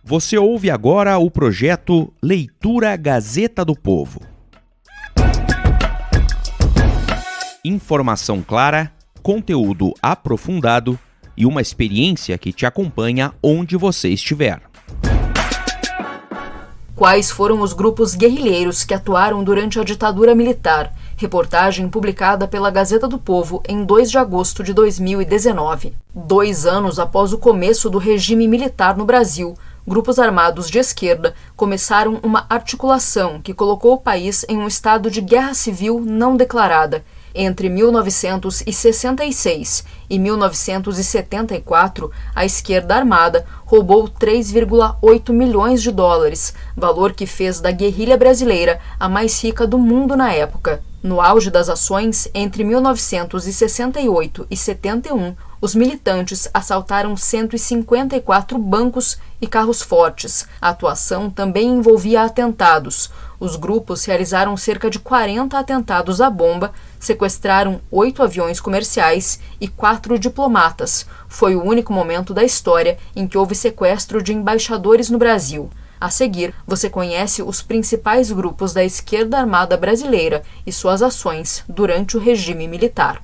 Você ouve agora o projeto Leitura Gazeta do Povo. Informação clara, conteúdo aprofundado e uma experiência que te acompanha onde você estiver. Quais foram os grupos guerrilheiros que atuaram durante a ditadura militar? Reportagem publicada pela Gazeta do Povo em 2 de agosto de 2019. 2 anos após o começo do regime militar no Brasil, grupos armados de esquerda começaram uma articulação que colocou o país em um estado de guerra civil não declarada. Entre 1966 e 1974, a esquerda armada roubou 3,8 milhões de dólares, valor que fez da guerrilha brasileira a mais rica do mundo na época. No auge das ações, entre 1968 e 71, os militantes assaltaram 154 bancos e carros fortes. A atuação também envolvia atentados. Os grupos realizaram cerca de 40 atentados à bomba, sequestraram 8 aviões comerciais e 4 diplomatas. Foi o único momento da história em que houve sequestro de embaixadores no Brasil. A seguir, você conhece os principais grupos da esquerda armada brasileira e suas ações durante o regime militar.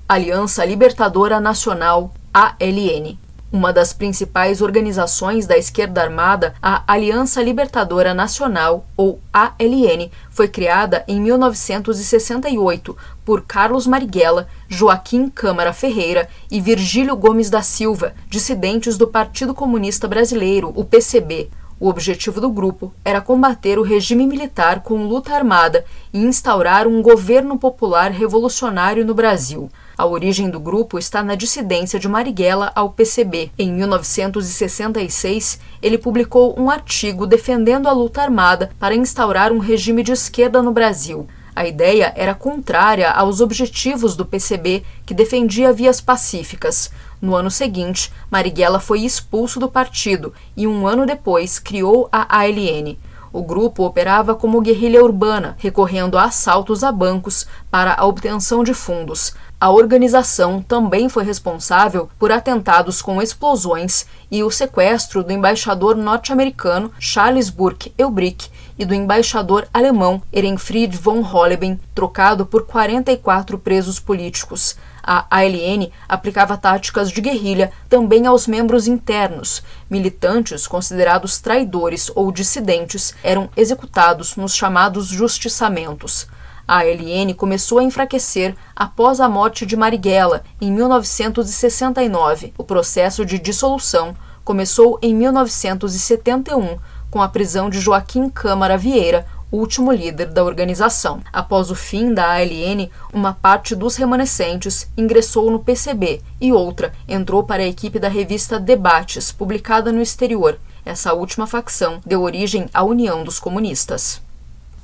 Aliança Libertadora Nacional, ALN. Uma das principais organizações da esquerda armada, a Aliança Libertadora Nacional, ou ALN, foi criada em 1968 por Carlos Marighella, Joaquim Câmara Ferreira e Virgílio Gomes da Silva, dissidentes do Partido Comunista Brasileiro, o PCB. O objetivo do grupo era combater o regime militar com luta armada e instaurar um governo popular revolucionário no Brasil. A origem do grupo está na dissidência de Marighella ao PCB. Em 1966, ele publicou um artigo defendendo a luta armada para instaurar um regime de esquerda no Brasil. A ideia era contrária aos objetivos do PCB, que defendia vias pacíficas. No ano seguinte, Marighella foi expulso do partido e 1 ano depois criou a ALN. O grupo operava como guerrilha urbana, recorrendo a assaltos a bancos para a obtenção de fundos. A organização também foi responsável por atentados com explosões e o sequestro do embaixador norte-americano Charles Burke Elbrick e do embaixador alemão Ehrenfried von Holleben, trocado por 44 presos políticos. A ALN aplicava táticas de guerrilha também aos membros internos. Militantes considerados traidores ou dissidentes eram executados nos chamados justiçamentos. A ALN começou a enfraquecer após a morte de Marighella, em 1969. O processo de dissolução começou em 1971, com a prisão de Joaquim Câmara Vieira, último líder da organização. Após o fim da ALN, uma parte dos remanescentes ingressou no PCB e outra entrou para a equipe da revista Debates, publicada no exterior. Essa última facção deu origem à União dos Comunistas.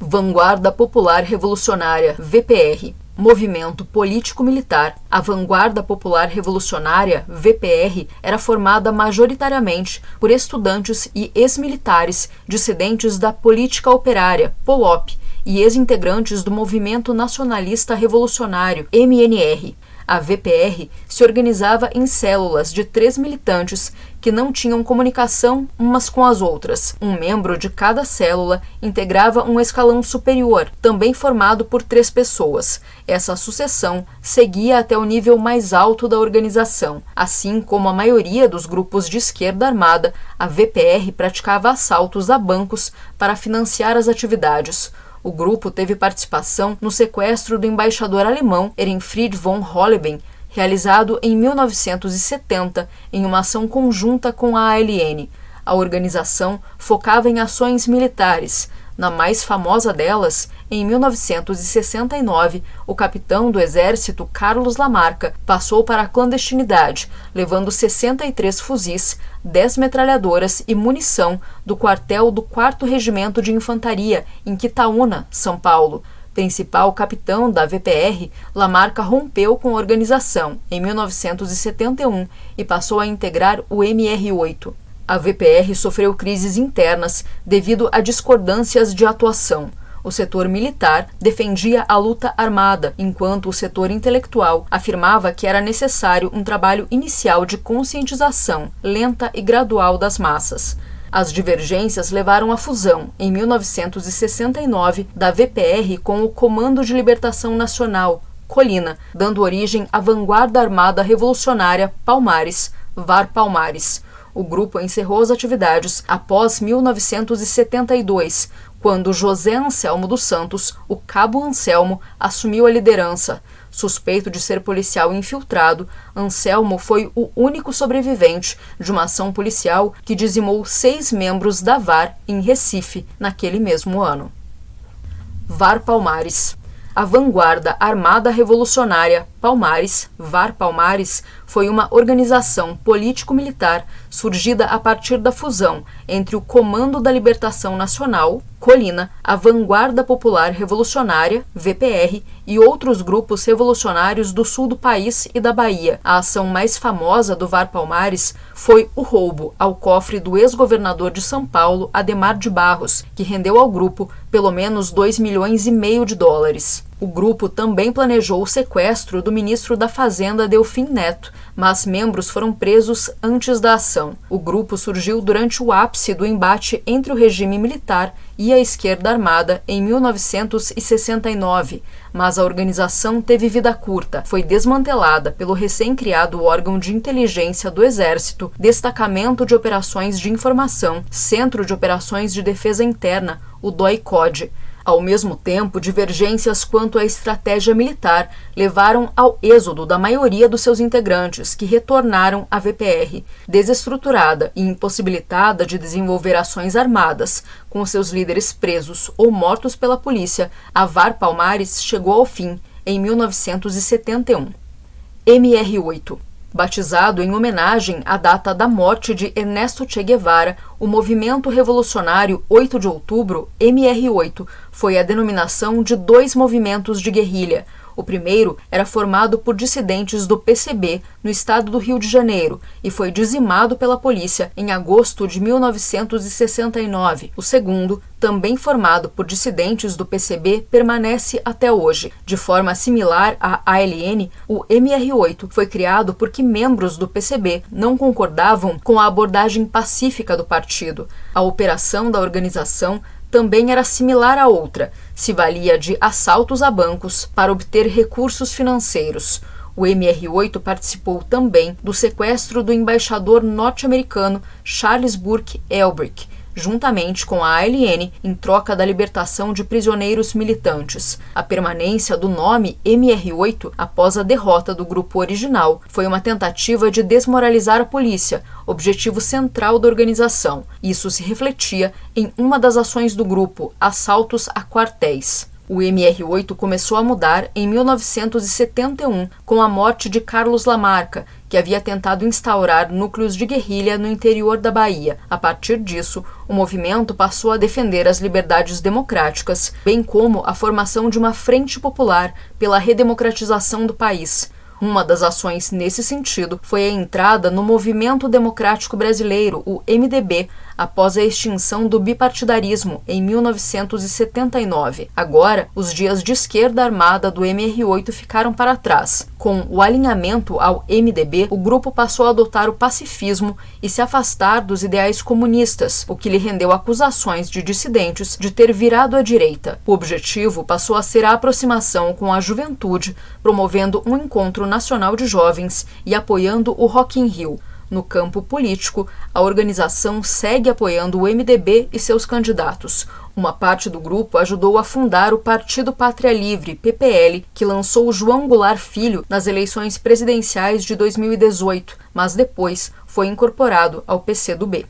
Vanguarda Popular Revolucionária, VPR. Movimento político-militar, a Vanguarda Popular Revolucionária, VPR, era formada majoritariamente por estudantes e ex-militares dissidentes da política operária, POLOP, e ex-integrantes do Movimento Nacionalista Revolucionário, MNR. A VPR se organizava em células de 3 militantes que não tinham comunicação umas com as outras. Um membro de cada célula integrava um escalão superior, também formado por 3 pessoas. Essa sucessão seguia até o nível mais alto da organização. Assim como a maioria dos grupos de esquerda armada, a VPR praticava assaltos a bancos para financiar as atividades. O grupo teve participação no sequestro do embaixador alemão Ehrenfried von Holleben, realizado em 1970 em uma ação conjunta com a ALN. A organização focava em ações militares. Na mais famosa delas, em 1969, o capitão do exército Carlos Lamarca passou para a clandestinidade, levando 63 fuzis, 10 metralhadoras e munição do quartel do 4º Regimento de Infantaria, em Quitaúna, São Paulo. Principal capitão da VPR, Lamarca rompeu com a organização em 1971 e passou a integrar o MR8. A VPR sofreu crises internas devido a discordâncias de atuação. O setor militar defendia a luta armada, enquanto o setor intelectual afirmava que era necessário um trabalho inicial de conscientização, lenta e gradual das massas. As divergências levaram à fusão, em 1969, da VPR com o Comando de Libertação Nacional, Colina, dando origem à Vanguarda Armada Revolucionária Palmares, VAR Palmares. O grupo encerrou as atividades após 1972, quando José Anselmo dos Santos, o Cabo Anselmo, assumiu a liderança. Suspeito de ser policial infiltrado, Anselmo foi o único sobrevivente de uma ação policial que dizimou 6 membros da VAR em Recife, naquele mesmo ano. VAR Palmares. A Vanguarda Armada Revolucionária Palmares, VAR Palmares, foi uma organização político-militar surgida a partir da fusão entre o Comando da Libertação Nacional, Colina, a Vanguarda Popular Revolucionária, VPR, e outros grupos revolucionários do sul do país e da Bahia. A ação mais famosa do VAR Palmares foi o roubo ao cofre do ex-governador de São Paulo, Adhemar de Barros, que rendeu ao grupo pelo menos $2,5 milhões. O grupo também planejou o sequestro do ministro da Fazenda, Delfim Neto, mas membros foram presos antes da ação. O grupo surgiu durante o ápice do embate entre o regime militar e a esquerda armada em 1969, mas a organização teve vida curta. Foi desmantelada pelo recém-criado órgão de inteligência do Exército, Destacamento de Operações de Informação, Centro de Operações de Defesa Interna, o DOI-CODE. Ao mesmo tempo, divergências quanto à estratégia militar levaram ao êxodo da maioria dos seus integrantes, que retornaram à VPR. Desestruturada e impossibilitada de desenvolver ações armadas, com seus líderes presos ou mortos pela polícia, a VAR Palmares chegou ao fim em 1971. MR8. Batizado em homenagem à data da morte de Ernesto Che Guevara, o movimento revolucionário 8 de outubro, MR8, foi a denominação de 2 movimentos de guerrilha. O primeiro era formado por dissidentes do PCB no estado do Rio de Janeiro e foi dizimado pela polícia em agosto de 1969. O segundo, também formado por dissidentes do PCB, permanece até hoje. De forma similar à ALN, o MR8 foi criado porque membros do PCB não concordavam com a abordagem pacífica do partido. A operação da organização também era similar à outra, se valia de assaltos a bancos para obter recursos financeiros. O MR8 participou também do sequestro do embaixador norte-americano Charles Burke Elbrick, juntamente com a ALN, em troca da libertação de prisioneiros militantes. A permanência do nome MR8 após a derrota do grupo original foi uma tentativa de desmoralizar a polícia, objetivo central da organização. Isso se refletia em uma das ações do grupo, assaltos a quartéis. O MR8 começou a mudar em 1971 com a morte de Carlos Lamarca, que havia tentado instaurar núcleos de guerrilha no interior da Bahia. A partir disso, o movimento passou a defender as liberdades democráticas, bem como a formação de uma frente popular pela redemocratização do país. Uma das ações nesse sentido foi a entrada no Movimento Democrático Brasileiro, o MDB, após a extinção do bipartidarismo em 1979. Agora, os dias de esquerda armada do MR8 ficaram para trás. Com o alinhamento ao MDB, o grupo passou a adotar o pacifismo e se afastar dos ideais comunistas, o que lhe rendeu acusações de dissidentes de ter virado à direita. O objetivo passou a ser a aproximação com a juventude, promovendo um encontro nacional de jovens e apoiando o Rock in Rio. No campo político, a organização segue apoiando o MDB e seus candidatos. Uma parte do grupo ajudou a fundar o Partido Pátria Livre, PPL, que lançou João Goulart Filho nas eleições presidenciais de 2018, mas depois foi incorporado ao PCdoB.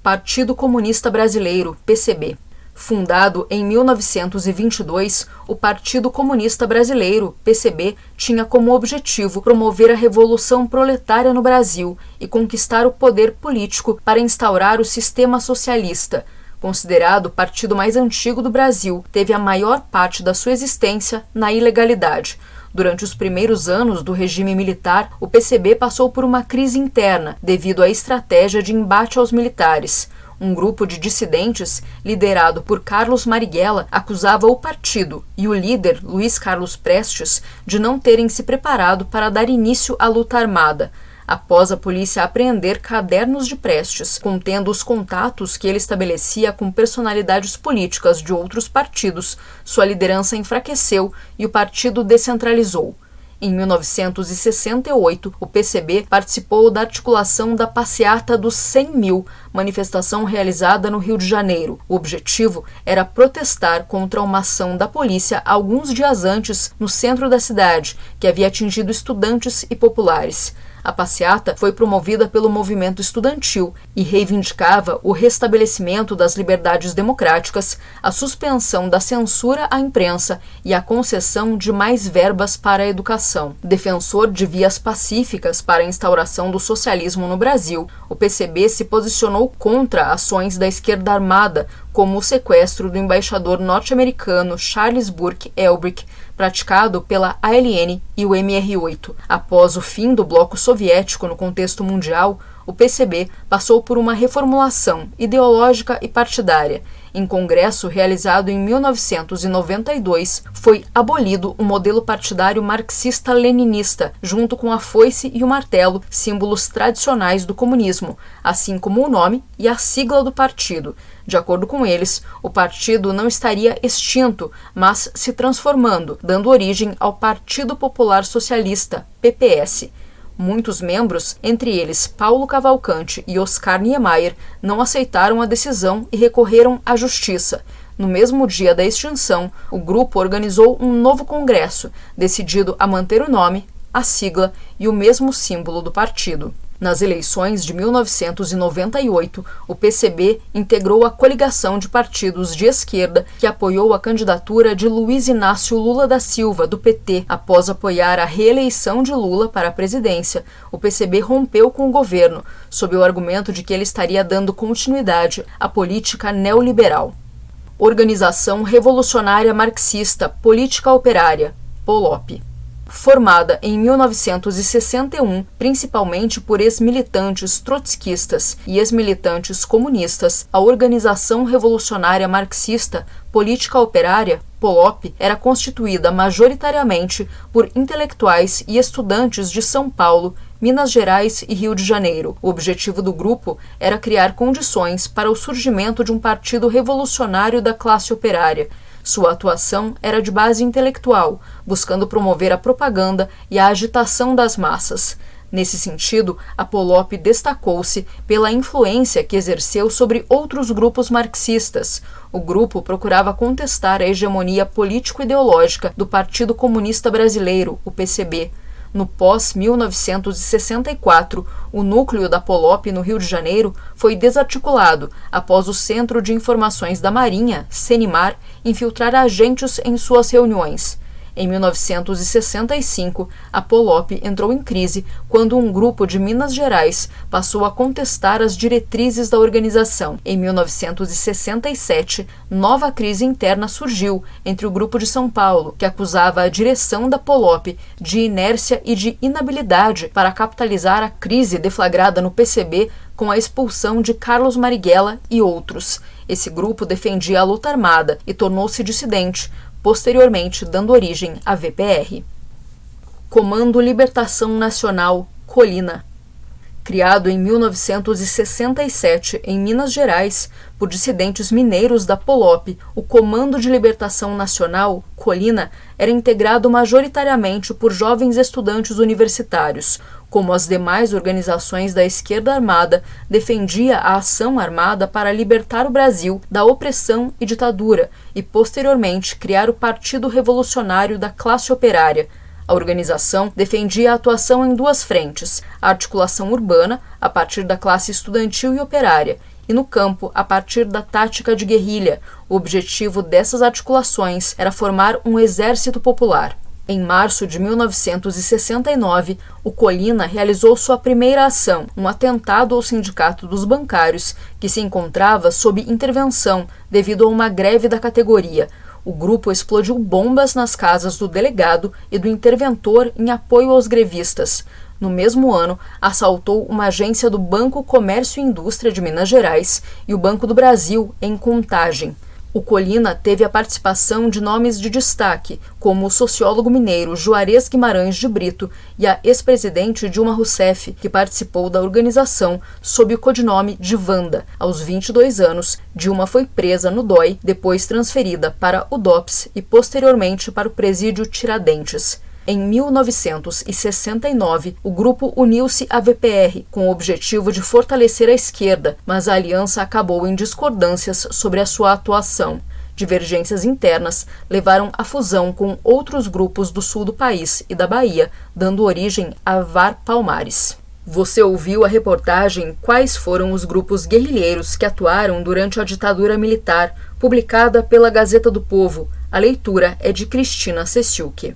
Partido Comunista Brasileiro, PCB. Fundado em 1922, o Partido Comunista Brasileiro, PCB, tinha como objetivo promover a Revolução Proletária no Brasil e conquistar o poder político para instaurar o sistema socialista. Considerado o partido mais antigo do Brasil, teve a maior parte da sua existência na ilegalidade. Durante os primeiros anos do regime militar, o PCB passou por uma crise interna devido à estratégia de embate aos militares. Um grupo de dissidentes, liderado por Carlos Marighella, acusava o partido e o líder, Luiz Carlos Prestes, de não terem se preparado para dar início à luta armada. após a polícia apreender cadernos de Prestes, contendo os contatos que ele estabelecia com personalidades políticas de outros partidos. Sua liderança enfraqueceu e o partido descentralizou. Em 1968, o PCB participou da articulação da Passeata dos 100 Mil, manifestação realizada no Rio de Janeiro. O objetivo era protestar contra uma ação da polícia alguns dias antes no centro da cidade, que havia atingido estudantes e populares. A passeata foi promovida pelo movimento estudantil e reivindicava o restabelecimento das liberdades democráticas, a suspensão da censura à imprensa e a concessão de mais verbas para a educação. Defensor de vias pacíficas para a instauração do socialismo no Brasil, o PCB se posicionou contra ações da esquerda armada, como o sequestro do embaixador norte-americano Charles Burke Elbrick, praticado pela ALN e o MR8. Após o fim do bloco soviético no contexto mundial, o PCB passou por uma reformulação ideológica e partidária. Em congresso realizado em 1992, foi abolido o modelo partidário marxista-leninista, junto com a foice e o martelo, símbolos tradicionais do comunismo, assim como o nome e a sigla do partido. De acordo com eles, o partido não estaria extinto, mas se transformando, dando origem ao Partido Popular Socialista, PPS. Muitos membros, entre eles Paulo Cavalcante e Oscar Niemeyer, não aceitaram a decisão e recorreram à justiça. No mesmo dia da extinção, o grupo organizou um novo congresso, decidido a manter o nome, a sigla e o mesmo símbolo do partido. Nas eleições de 1998, o PCB integrou a coligação de partidos de esquerda que apoiou a candidatura de Luiz Inácio Lula da Silva, do PT. Após apoiar a reeleição de Lula para a presidência, o PCB rompeu com o governo, sob o argumento de que ele estaria dando continuidade à política neoliberal. Organização Revolucionária Marxista Política Operária, POLOP. Formada em 1961, principalmente por ex-militantes trotskistas e ex-militantes comunistas, a Organização Revolucionária Marxista Política Operária, POLOP, era constituída majoritariamente por intelectuais e estudantes de São Paulo, Minas Gerais e Rio de Janeiro. O objetivo do grupo era criar condições para o surgimento de um partido revolucionário da classe operária. Sua atuação era de base intelectual, buscando promover a propaganda e a agitação das massas. Nesse sentido, a POLOP destacou-se pela influência que exerceu sobre outros grupos marxistas. O grupo procurava contestar a hegemonia político-ideológica do Partido Comunista Brasileiro, o PCB. No pós-1964, o núcleo da POLOP no Rio de Janeiro foi desarticulado após o Centro de Informações da Marinha, CENIMAR, infiltrar agentes em suas reuniões. Em 1965, a POLOP entrou em crise quando um grupo de Minas Gerais passou a contestar as diretrizes da organização. Em 1967, nova crise interna surgiu entre o grupo de São Paulo, que acusava a direção da POLOP de inércia e de inabilidade para capitalizar a crise deflagrada no PCB com a expulsão de Carlos Marighella e outros. Esse grupo defendia a luta armada e tornou-se dissidente, posteriormente dando origem à VPR. Comando Libertação Nacional, Colina. Criado em 1967 em Minas Gerais por dissidentes mineiros da POLOP, o Comando de Libertação Nacional, Colina, era integrado majoritariamente por jovens estudantes universitários. Como as demais organizações da esquerda armada, defendia a ação armada para libertar o Brasil da opressão e ditadura e, posteriormente, criar o Partido Revolucionário da Classe Operária. A organização defendia a atuação em duas frentes: a articulação urbana, a partir da classe estudantil e operária, e no campo, a partir da tática de guerrilha. O objetivo dessas articulações era formar um exército popular. Em março de 1969, o Colina realizou sua primeira ação, um atentado ao Sindicato dos Bancários, que se encontrava sob intervenção devido a uma greve da categoria. O grupo explodiu bombas nas casas do delegado e do interventor em apoio aos grevistas. No mesmo ano, assaltou uma agência do Banco Comércio e Indústria de Minas Gerais e o Banco do Brasil, em Contagem. O Colina teve a participação de nomes de destaque, como o sociólogo mineiro Juarez Guimarães de Brito e a ex-presidente Dilma Rousseff, que participou da organização sob o codinome de Wanda. Aos 22 anos, Dilma foi presa no DOI, depois transferida para o DOPS e posteriormente para o presídio Tiradentes. Em 1969, o grupo uniu-se à VPR com o objetivo de fortalecer a esquerda, mas a aliança acabou em discordâncias sobre a sua atuação. Divergências internas levaram à fusão com outros grupos do sul do país e da Bahia, dando origem a VAR Palmares. Você ouviu a reportagem Quais foram os grupos guerrilheiros que atuaram durante a ditadura militar, publicada pela Gazeta do Povo. A leitura é de Cristina Cessiuque.